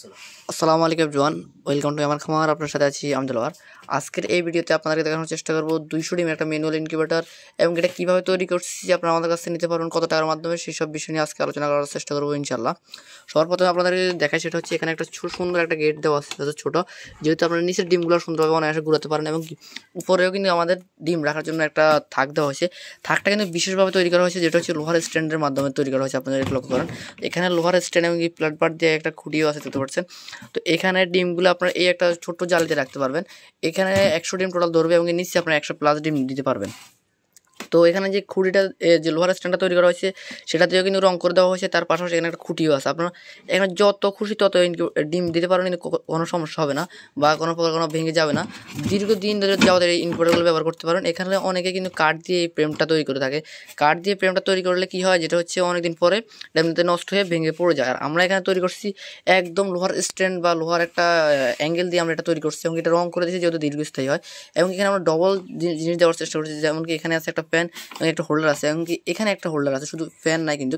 আসসালামু আলাইকুম everyone, welcome to আমার খামার। আপনার সাথে আছি আমদুল্লাহ। আজকের এই ভিডিওতে আপনাদেরকে দেখানোর চেষ্টা করব 200 ডিমের একটা ম্যানুয়াল ইনকিউবেটর এবং এটা কীভাবে তৈরি করছি, আপনারা আমাদের কাছে নিতে পারবেন কত টাকার মাধ্যমে, সেই সব বিষয় নিয়ে আজকে আলোচনা করার চেষ্টা করবো ইনশাল্লাহ। সবার প্রথমে আপনাদেরকে দেখাই, সেটা হচ্ছে এখানে একটা সুন্দর একটা গেট দেওয়া আছে, ছোটো, যেহেতু আপনারা নিচের ডিমগুলো সুন্দরভাবে অনায়াসে ঘুরাতে পারেন এবং উপরেও কিন্তু আমাদের ডিম রাখার জন্য একটা থাক দেওয়া হয়েছে। থাকটা কিন্তু বিশেষভাবে তৈরি করা হয়েছে, যেটা হচ্ছে লোহার স্ট্যান্ডের মাধ্যমে তৈরি করা হয়েছে। আপনারা লক্ষ্য করেন এখানে লোহার স্ট্যান্ড এবং প্লাট পার্ট দিয়ে একটা খুঁটিও আছে, দেখতে পাচ্ছেন। তো এখানে ডিমগুলো আপনারা এই একটা ছোট্ট জালিতে রাখতে পারবেন। এখানে 100 ডিম টোটাল ধরবে এবং নিচে আপনারা 100+ ডিম দিতে পারবেন। তো এখানে যে খুঁটিটা, যে লোহার স্ট্যান্ডটা তৈরি করা হয়েছে, সেটাতেও কিন্তু রং করে দেওয়া হয়েছে। তার পাশাপাশি এখানে একটা খুঁটিও আছে। আপনারা এখানে যত খুশি তত ডিম দিতে পারবেন, কিন্তু কোনো সমস্যা হবে না বা কোনো প্রকার কোনো ভেঙে যাবে না। দীর্ঘদিন ধরে যাওয়াদের এই ইনকিউবেটরগুলো ব্যবহার করতে পারেন। এখানে অনেকে কিন্তু কাঠ দিয়ে এই ফ্রেমটা তৈরি করে থাকে। কাঠ দিয়ে ফ্রেমটা তৈরি করলে কী হয়, যেটা হচ্ছে অনেকদিন পরে এমনিতে নষ্ট হয়ে ভেঙে পড়ে যায়। আর আমরা এখানে তৈরি করছি একদম লোহার স্ট্যান্ড বা লোহার একটা অ্যাঙ্গেল দিয়ে আমরা এটা তৈরি করছি এবং এটা রং করে দিয়েছি যেহেতু দীর্ঘস্থায়ী হয়। এবং এখানে আমরা ডবল জিনিস দেওয়ার চেষ্টা করছি, যেমন কি এখানে আছে একটা ফ্যান এবং একটা হোল্ডার আছে, এবং কি এখানে একটা হোল্ডার আছে, শুধু ফ্যান নাই কিন্তু।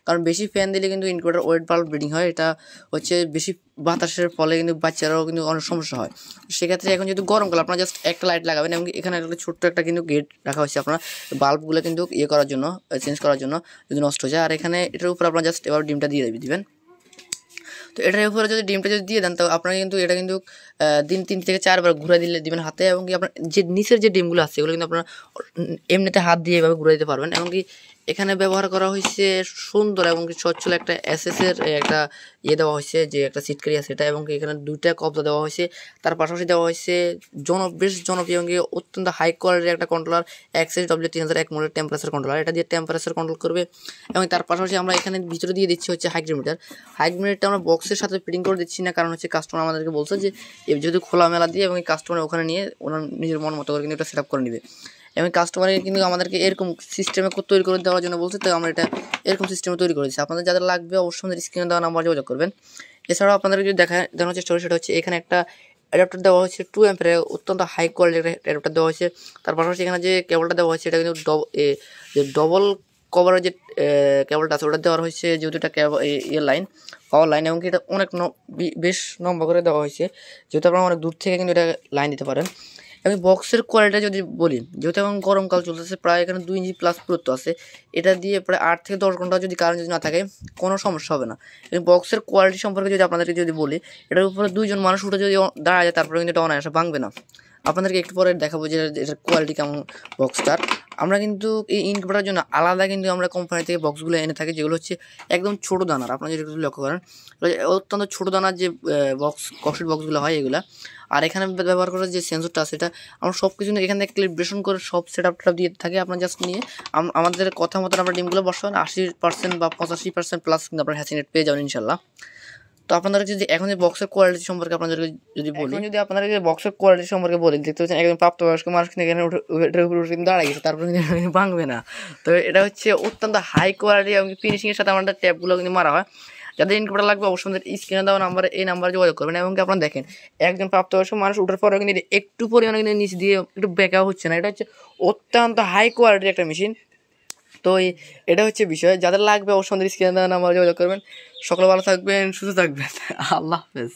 কারণ বেশি ফ্যান দিলে কিন্তু ইনকিউবেটর ওয়েট বাল্ব ব্রিডিং হয়, এটা হচ্ছে বেশি বাতাসের ফলে কিন্তু বাচ্চারাও কিন্তু অনেক সমস্যা হয়। সেক্ষেত্রে এখন যেহেতু গরমকাল, আপনারা জাস্ট একটা লাইট লাগাবেন এবং এখানে একটা ছোট্ট একটা কিন্তু গেট রাখা হয়েছে আপনার বাল্বগুলো কিন্তু করার জন্য, চেঞ্জ করার জন্য, যদি নষ্ট হয়ে যায়। আর এখানে এটার উপর আপনারা জাস্ট এবার ডিমটা দিয়ে দিবেন। তো এটার উপরে যদি ডিমটা যদি দিয়ে দেন, তো আপনারা কিন্তু এটা কিন্তু দিন 3 থেকে 4 বার ঘুরে দিবেন হাতে, এবং কি আপনার যে নিচের যে ডিমগুলো আছে এগুলো কিন্তু আপনারা এমনিতে হাত দিয়ে এভাবে ঘুরে দিতে পারবেন। এবং কি এখানে ব্যবহার করা হয়েছে সুন্দর এবং কি সচ্ছল একটা এসএসের একটা দেওয়া হয়েছে, যে একটা সিটকারি আছে এটা, এবং কি এখানে 2টা কবজা দেওয়া হয়েছে। তার পাশাপাশি দেওয়া হয়েছে বেশ জনপ্রিয় এবং অত্যন্ত হাই কোয়ালিটির একটা controller, XHW3001 model temperature controller. এটা দিয়ে টেম্পারেচার কন্ট্রোল করবে। এবং তার পাশাপাশি আমরা এখানে ভিতরে দিয়ে দিচ্ছি হচ্ছে হাইগ্রোমিটারটা আমরা বক্সের সাথে ফিটিং করে দিচ্ছি না, কারণ হচ্ছে কাস্টমার আমাদেরকে বলছে যে যেহেতু খোলামেলা দিয়ে, এবং কাস্টমার ওখানে নিয়ে ওনার নিজের মন মতো করে কিন্তু এটা সেট আপ করে নেবে। এবং কাস্টমারের কিন্তু আমাদেরকে এরকম সিস্টেমে তৈরি করে দেওয়ার জন্য বলছে, তো আমরা এটা এরকম সিস্টেমে তৈরি করেছি। আপনাদের যাদের লাগবে অবশ্যই আমাদের স্ক্রিনে দেওয়া নাম্বার যোগাযোগ করবেন। এছাড়াও আপনাদেরকে যদি দেখানোর চেষ্টা করি, সেটা হচ্ছে এখানে একটা অ্যাডাপ্টার দেওয়া হয়েছে 2 অ্যাম্পিয়ারের, অত্যন্ত হাই কোয়ালিটির একটা অ্যাডাপ্টার দেওয়া হয়েছে। তার পাশাপাশি এখানে যে কেবলটা দেওয়া হয়েছে, এটা কিন্তু ডবল কভারের যে কেবলটা আছে ওটা দেওয়া হয়েছে, যেহেতু এটা লাইন, পাওয়ার লাইন, এবং এটা অনেক বেশ লম্বা করে দেওয়া হয়েছে, যেহেতু আপনারা অনেক দূর থেকে কিন্তু এটা লাইন দিতে পারেন। এবং বক্সের কোয়ালিটি যদি বলি, যেহেতু এখন গরমকাল চলতেছে, প্রায় এখানে 2 ইঞ্চি প্লাস পুরুত্ব আছে। এটা দিয়ে প্রায় 8 থেকে 10 ঘন্টা যদি কারেন্ট যদি না থাকে, কোনো সমস্যা হবে না। এবং বক্সের কোয়ালিটি সম্পর্কে যদি আপনাদেরকে যদি বলি, এটার উপরে 2জন মানুষ উঠে যদি দাঁড়ায় যায়, তারপরে কিন্তু এটা অনায়াসে ভাঙবে না। আপনাদেরকে একটু পরে দেখাবো যে এটার কোয়ালিটি কেমন বক্সটার। আমরা কিন্তু এই ইনকিউবেটরের জন্য আলাদা কিন্তু আমরা কোম্পানি থেকে বক্সগুলো এনে থাকি, যেগুলো হচ্ছে একদম ছোটো দানার। আপনারা যদি একটু লক্ষ্য করেন, অত্যন্ত ছোটো দানার যে ককশিট বক্সগুলো হয় এগুলা। আর এখানে ব্যবহার করার যে সেন্সরটা আছে, এটা আমরা সব কিছু এখান থেকে ক্যালিব্রেশন করে সব সেট আপটা দিয়ে থাকি। আপনার জাস্ট নিয়ে আমাদের কথা মতন আমরা ডিমগুলো বসাবেন, 80% বা 85% প্লাস কিন্তু আপনার হ্যাচিং রেট পেয়ে যাবেন ইনশাল্লাহ। তো আপনাদের যদি এখন যে বক্সের কোয়ালিটি সম্পর্কে আপনাদেরকে যদি বলি, যদি আপনাদেরকে বক্সের কোয়ালিটি সম্পর্কে বলি, দেখতে পাচ্ছেন একদম প্রাপ্তবয়স্ক মানুষ কিন্তু এখানে এটার উপরে কিন্তু দাঁড়ায় গেছে, তারপরে কিন্তু ভাঙবে না। তো এটা হচ্ছে অত্যন্ত হাই কোয়ালিটি এবং ফিনিশিংয়ের সাথে আমাদের ট্যাপগুলো কিন্তু মারা হয়। যাদের ইনকিউবেটর লাগবে অবশ্যই আমাদের স্ক্রিনে দেওয়া নাম্বারে এই নাম্বারে যোগাযোগ করবেন। এবং আপনারা দেখেন একজন প্রাপ্তবয়স্ক মানুষ ওঠার পরেও কিন্তু একটু পরিমাণে কিন্তু নিচ দিয়ে একটু বেঁকাও হচ্ছে না। এটা হচ্ছে অত্যন্ত হাই কোয়ালিটির একটা মেশিন। তো এটা হচ্ছে বিষয়, যাদের লাগবে অবশ্যই আমাদের স্ক্রিনে দেওয়া নাম্বারে যোগাযোগ করবেন। সকলে ভালো থাকবেন, সুস্থ থাকবেন। আল্লাহ হাফেজ।